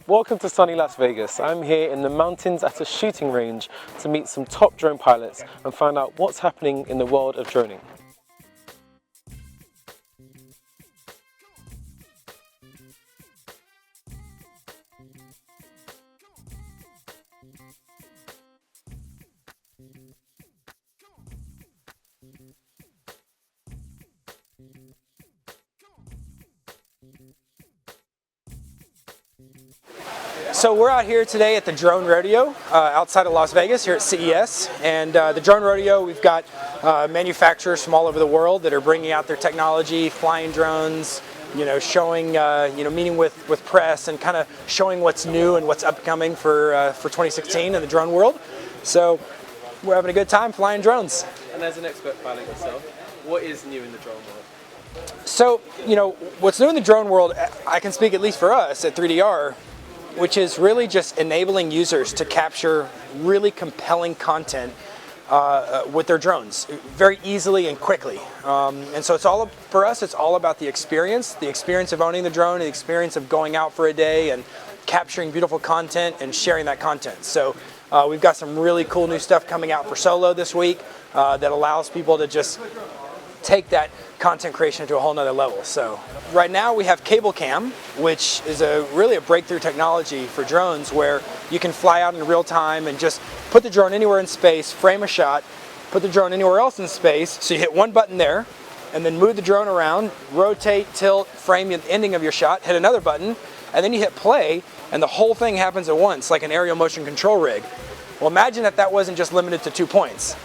Welcome to sunny Las Vegas. I'm here in the mountains at a shooting range to meet some top drone pilots and find out what's happening in the world of droning. So we're out here today at the Drone Rodeo outside of Las Vegas here at CES, and the Drone Rodeo, we've got manufacturers from all over the world that are bringing out their technology, flying drones, showing, meeting with press and kind of showing what's new and what's upcoming for 2016 in the drone world. So we're having a good time flying drones. And as an expert pilot yourself, what is new in the drone world? So, what's new in the drone world, I can speak at least for us at 3DR, which is really just enabling users to capture really compelling content with their drones very easily and quickly. And so for us, it's all about the experience of owning the drone, the experience of going out for a day and capturing beautiful content and sharing that content. So we've got some really cool new stuff coming out for solo this week that allows people to just take that content creation to a whole nother level. So right now we have cable cam, which is really a breakthrough technology for drones where you can fly out in real time and just put the drone anywhere in space, frame a shot, put the drone anywhere else in space. So you hit one button there and then move the drone around, rotate, tilt, frame the ending of your shot, hit another button, and then you hit play and the whole thing happens at once like an aerial motion control rig. Well, imagine if that wasn't just limited to 2 points,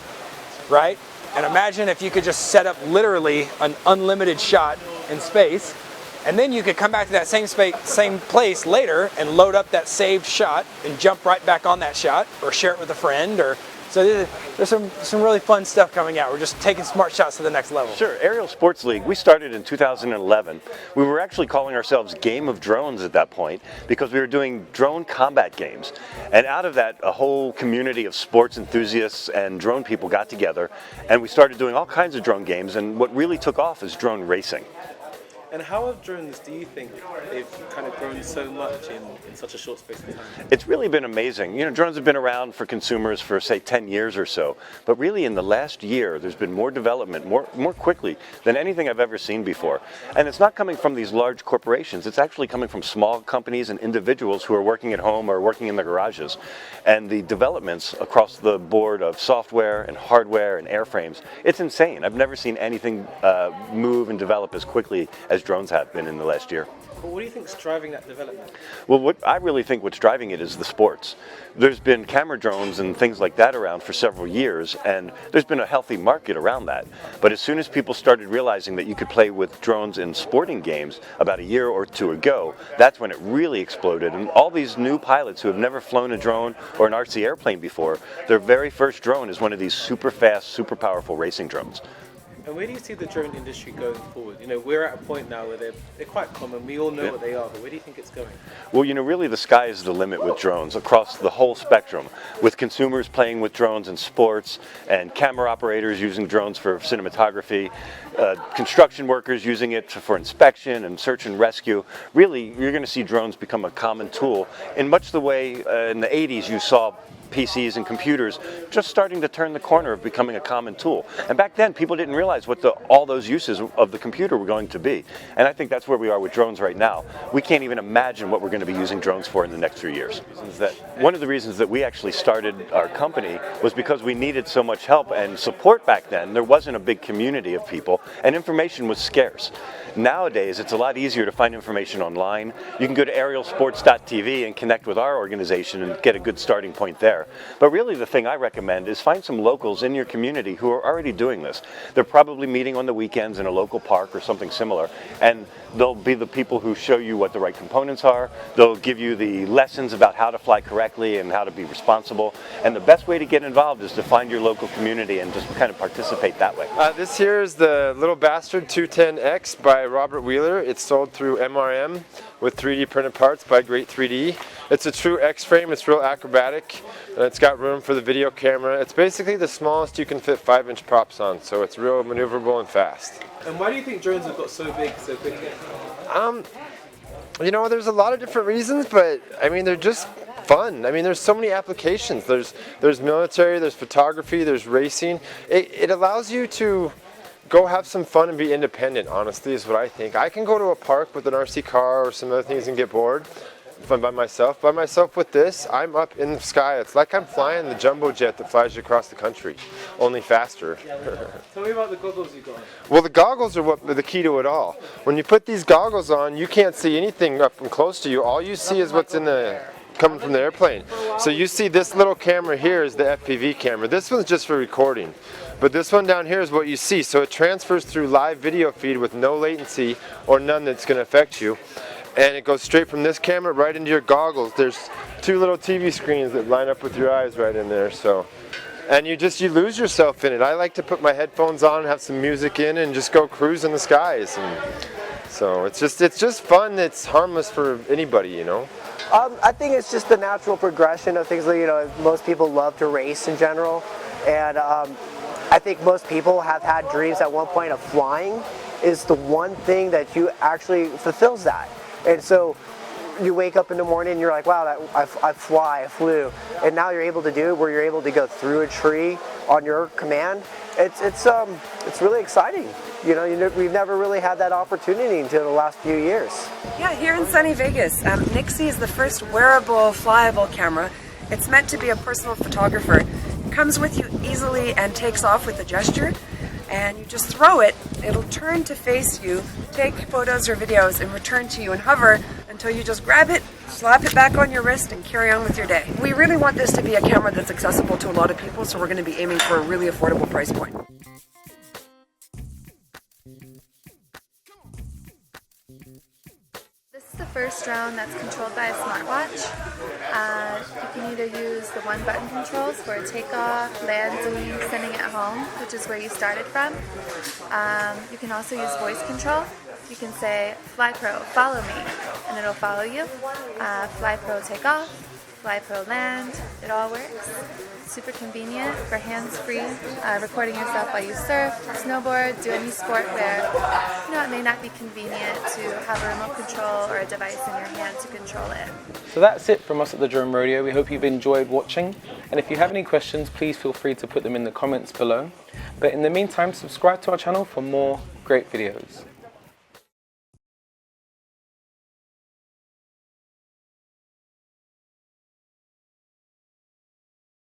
right? And imagine if you could just set up literally an unlimited shot in space, and then you could come back to that same place later and load up that saved shot and jump right back on that shot or share it with a friend. So there's some really fun stuff coming out. We're just taking smart shots to the next level. Sure. Aerial Sports League, we started in 2011. We were actually calling ourselves Game of Drones at that point because we were doing drone combat games. And out of that, a whole community of sports enthusiasts and drone people got together and we started doing all kinds of drone games, and what really took off is drone racing. And how have drones, do you think, they've kind of grown so much in such a short space of time? It's really been amazing. Drones have been around for consumers for, say, 10 years or so. But really in the last year, there's been more development, more quickly than anything I've ever seen before. And it's not coming from these large corporations. It's actually coming from small companies and individuals who are working at home or working in their garages. And the developments across the board of software and hardware and airframes, it's insane. I've never seen anything move and develop as quickly as drones have been in the last year. Well, what do you think is driving that development? Well, what I really think what's driving it is the sports. There's been camera drones and things like that around for several years, and there's been a healthy market around that. But as soon as people started realizing that you could play with drones in sporting games about a year or two ago, that's when it really exploded. And all these new pilots who have never flown a drone or an RC airplane before, their very first drone is one of these super fast, super powerful racing drones. And where do you see the drone industry going forward? We're at a point now where they're quite common. We all know what they are, but where do you think it's going? Well, really the sky is the limit with drones across the whole spectrum, with consumers playing with drones in sports and camera operators using drones for cinematography, construction workers using it for inspection and search and rescue. Really, you're going to see drones become a common tool in much the way in the 80s you saw PCs and computers just starting to turn the corner of becoming a common tool. And back then, people didn't realize what all those uses of the computer were going to be. And I think that's where we are with drones right now. We can't even imagine what we're going to be using drones for in the next few years. One of the reasons that we actually started our company was because we needed so much help and support back then. There wasn't a big community of people, and information was scarce. Nowadays, it's a lot easier to find information online. You can go to aerialsports.tv and connect with our organization and get a good starting point there. But really the thing I recommend is find some locals in your community who are already doing this. They're probably meeting on the weekends in a local park or something similar, and they'll be the people who show you what the right components are. They'll give you the lessons about how to fly correctly and how to be responsible. And the best way to get involved is to find your local community and just kind of participate that way. This here is the Little Bastard 210X by Robert Wheeler. It's sold through MRM with 3D printed parts by Great 3D. It's a true X-frame. It's real acrobatic. And it's got room for the video camera. It's basically the smallest you can fit 5-inch props on, so it's real maneuverable and fast. And why do you think drones have got so big so quickly? You know, there's a lot of different reasons, but I mean, they're just fun. I mean, there's so many applications. There's military, there's photography, there's racing. It allows you to go have some fun and be independent, honestly, is what I think. I can go to a park with an RC car or some other things and get bored if I'm by myself. By myself with this, I'm up in the sky. It's like I'm flying the jumbo jet that flies you across the country, only faster. Tell me about the goggles you got. Well, the goggles are what the key to it all. When you put these goggles on, you can't see anything up and close to you. All you see is what's coming from the airplane. So you see this little camera here is the FPV camera. This one's just for recording. But this one down here is what you see. So it transfers through live video feed with no latency or none that's going to affect you. And it goes straight from this camera right into your goggles. There's two little TV screens that line up with your eyes right in there. So, and you lose yourself in it. I like to put my headphones on, have some music in, and just go cruise in the skies. And so it's just fun. It's harmless for anybody, you know. I think it's just the natural progression of things that, you know, most people love to race in general. And I think most people have had dreams at one point of flying. Is the one thing that you actually fulfills that. And so you wake up in the morning and you're like, wow, I flew. And now you're able to do it where you're able to go through a tree on your command. It's really exciting. You know, we've never really had that opportunity until the last few years. Yeah, here in sunny Vegas, Nixie is the first wearable, flyable camera. It's meant to be a personal photographer. It comes with you easily and takes off with a gesture. And you just throw it, it'll turn to face you, take photos or videos, and return to you and hover until you just grab it, slap it back on your wrist, and carry on with your day. We really want this to be a camera that's accessible to a lot of people, so we're going to be aiming for a really affordable price point. This is the first drone that's controlled by a smartwatch. You can either use the one-button controls for takeoff, landing, sending it home, which is where you started from. You can also use voice control. You can say, Fly Pro, follow me, and it'll follow you. Fly Pro, take off. Fly Pro, land. It all works. Super convenient for hands-free, recording yourself while you surf, snowboard, do any sport where, you know, it may not be convenient to have a remote control or a device in your hand to control it. So that's it from us at the Drone Rodeo. We hope you've enjoyed watching. And if you have any questions, please feel free to put them in the comments below. But in the meantime, subscribe to our channel for more great videos.